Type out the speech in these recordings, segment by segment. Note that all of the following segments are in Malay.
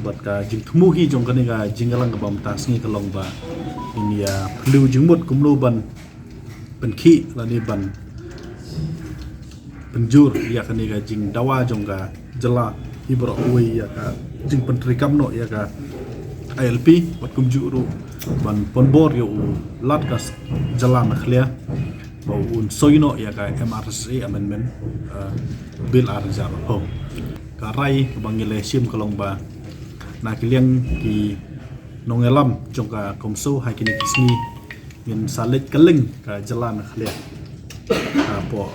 buat ka jing thmu hi jong kani ka jingalang ka bam ta sngi ka long ba ini ya plu jingmut kumlu ban penki lani ban penjur ya kani ka jing dawa jong ka jela ibro uwi ya ka jing pentrikam no ya ka ILP buat kumjuru ban ponbor yo lat ka jela nakhlia bau un soino ya ka MRSA amendment bill arjar ho ka rai bangile sim kalong ba na kiliang ki nongelam jong ka komso ha kini kisni min salet keleng ka jalan khlia po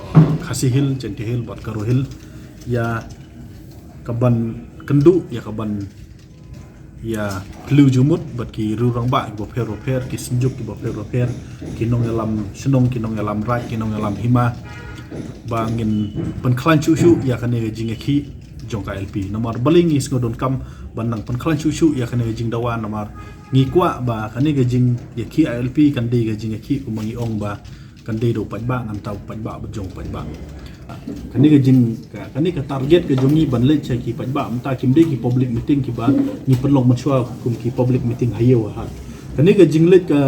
khasihil centihil buat karuhil ya kaban kendu ya kaban ya pelu jumut buat ki rurang ba ki boper ki sinjuk ki boper ki nongelam senong ki nongelam rat ki nongelam hima bangin penklan cucu ya kane jinge ki jong ka LP nomor baling is ngodon kam banang penklan cucu ya kane jing dawa nomor ngikwa ba kane jing ya ki LP kan de jing ki kumangi ong ba kan de do pajba ngam tau pajba bejong pajba kane jing kane ka target ke jongi banle cha ki pajba amta kim de ki public meeting ki ba ni perlong machwa kum ki public meeting hayo ha kane jing let ka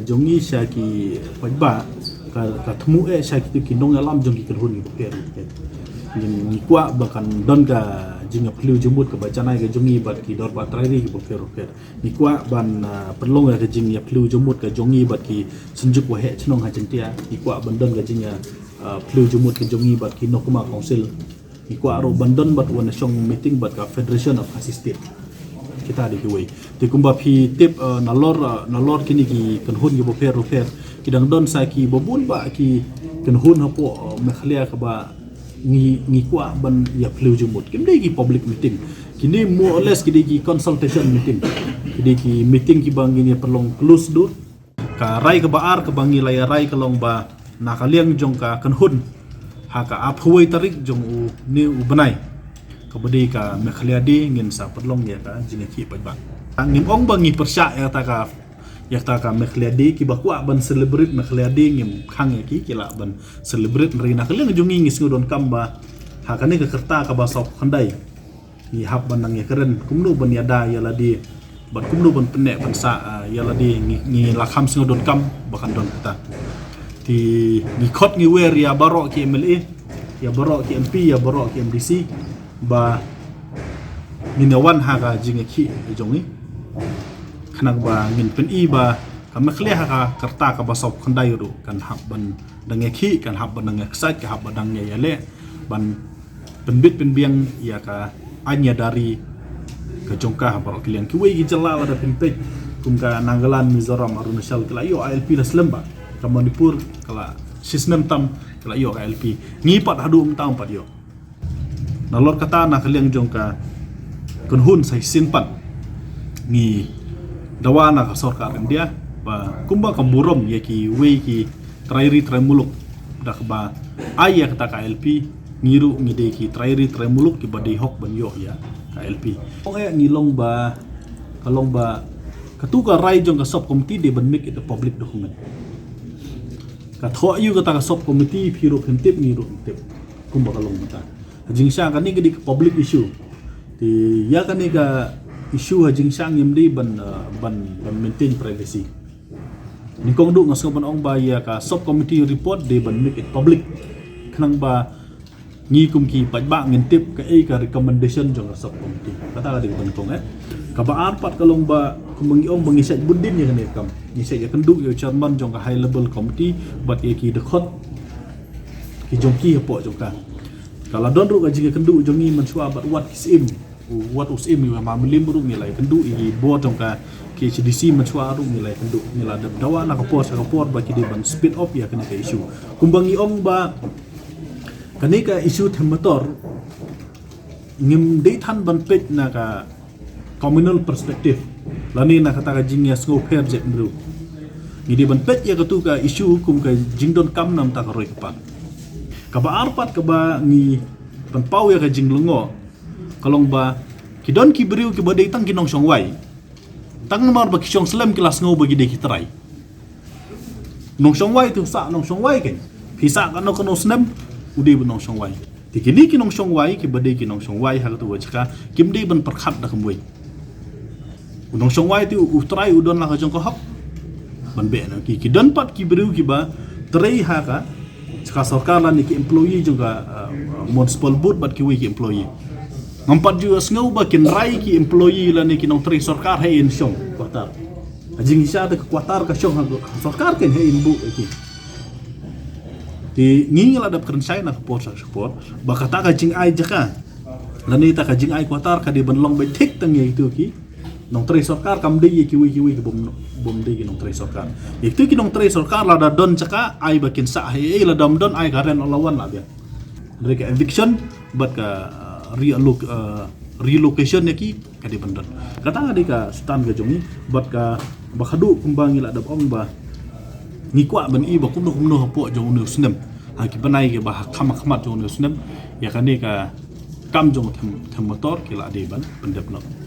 jongi sha ki pajba ka thmu sha ki nong alam jong ki kerhun ki per ni kwa bahkan don ka jinga pelu jumut ke bacana ke jongi bat ki dor batrari ki boker ni kwa ban perlong ke jing ya pelu jumut ke jongi bat ki senjuk wa he chnong ha jentia ni kwa ban don ke jinga pelu jumut ke jongi bat ki nokuma council ni kwa ro ban don bat wan song meeting bat ka federation of assisted kita di kiwei ti kumba phi tip nalor kini ki kanhun ki boker kidang don sa ki bobun ba ki kanhun hapo mekhlia ka ba ngi kwa ban ya pelu jumut kimde ki public meeting kini more or less kidi ki consultation meeting kidi ki meeting ki bang ini perlong close door ka rai ka baar ka bangi laya rai ka long ba nakaliang jong ka kanhun ha ka aphuai tarik jong u ni u banai ka badi ka mekhliadi ngin sa perlong ya ka jinga ki pajba ngin ong bangi persya ya ta ka mekhliadi ki bakwa ban celebrate mekhliadi ngim khang ki kila ban celebrate rina kaliang jungi ngis ngodon kamba ha kane ka kerta ka basop khandai ni hab ban nang ya keren kumnu ban yada ya ladi ban kumnu ban penne ban sa ya ladi ngi lakham ngodon kam bakan don kata ti ni khot ngi wer ya barok ki MLA ya barok ki MP ya barok ki MDC ba minawan ha ka jinga ki jongi khanak ba ngin pen i ba kam khlia ha karta ka basop khandai ru kan hab ban dange khi kan hab ban dange ksat ka hab ban dange yale ban penbit penbiang ya ka anya dari ke jongka ba kliang ki wei jalla ada penpej kum ka nanggalan Mizoram Arunachal kala yo ILP la slemba ka Manipur kala sistem tam kala yo ILP ngi pat hadu tam pat yo nalor kata na kliang jongka kunhun sai sinpan ngi dawana ka sorkar India ba kumba kamburom ya ki wei ki trairi tremuluk dak ba aya kata ka LP ngiru ngide ki trairi tremuluk ki badi hok ban yo ya ka LP oke ngilong ba kalong ba katuka rai jong ka sub committee de ban make it a public document ka tho yu kata ka sub committee phiro phentip ngiru phentip kumba kalong mata jingsha kan ni ki public issue ti ya kan ni ka isu hajing sang yamdi ban maintain privacy ni kong du ngaso ban ong ba ya ka sub committee report de ban make it public khnang ba ngi kum ki pajba ngintip ka ka recommendation jong sub committee kata ka di ban kong ka ba arpat kalong ba kumangi ong bangisat bundin ya kan kam ngisat ya kendu yo chairman jong ka high level committee bat ya ki dekhot ki jong ki hapo jong ka kala don ru ka jinga kendu jongi mansua bat wat kisim wat usim ni ma melimbru nilai kendu i bo tong ka KCDC manswaru nilai kendu nilai dawa na kapor baki di ban speed up ya kena ka isu kumbangi ong ba kani ka isu themator ngim dei than ban pet na ka communal perspective lani na kata ka jingya sko fair jet bru ngidi ban pet ya katu ka isu kum ka jingdon kam nam ta ka roi ka ba arpat ka ba ngi ban pau ya ka jinglungo kalong ba kidon ki beriu ki badai tang kinong song wai tang nomor ba kisong slam kelas ngau bagi de kitrai nong song wai tu sa nong song wai kan pisa kan no snam udi ban nong song wai ti kini kinong song wai ki badai kinong song wai ha tu wajka kimdi ban perkhat da kemwe Unong songwai tu utrai udon lah kajong kohok ban be na ki don pat ki beriu ki ba trai ha ka ska sarkar la ni ki employee juga municipal board bat ki wi ki employee ngampat ju asngau ba kin rai ki employee la ni ki nong trai sarkar hai in shong kwatar ajing isa de kwatar ka shong ha sarkar ken hai in bu ki di ngi la dap kren sai na support ba kata ka jing ai jaka lani ta ka jing ai kwatar ka di ban long be thik tang ye tu ki nong trai sarkar kam de ye ki wi ki bom de ki nong trai sarkar itu ki nong trai sarkar la da don jaka ai ba kin sa hai la dam don ai karen olawan la dia mereka eviction but ka relocation ya ki ka di bandon kata ka stan ga jongi but ka bakadu kumbangi la dap ong ba ni kwa ban i ba kumno po jong ne snem ha ki banai ke ba khamat jong ne snem ya kan ni ka kam jong them motor ki la de ban pendep no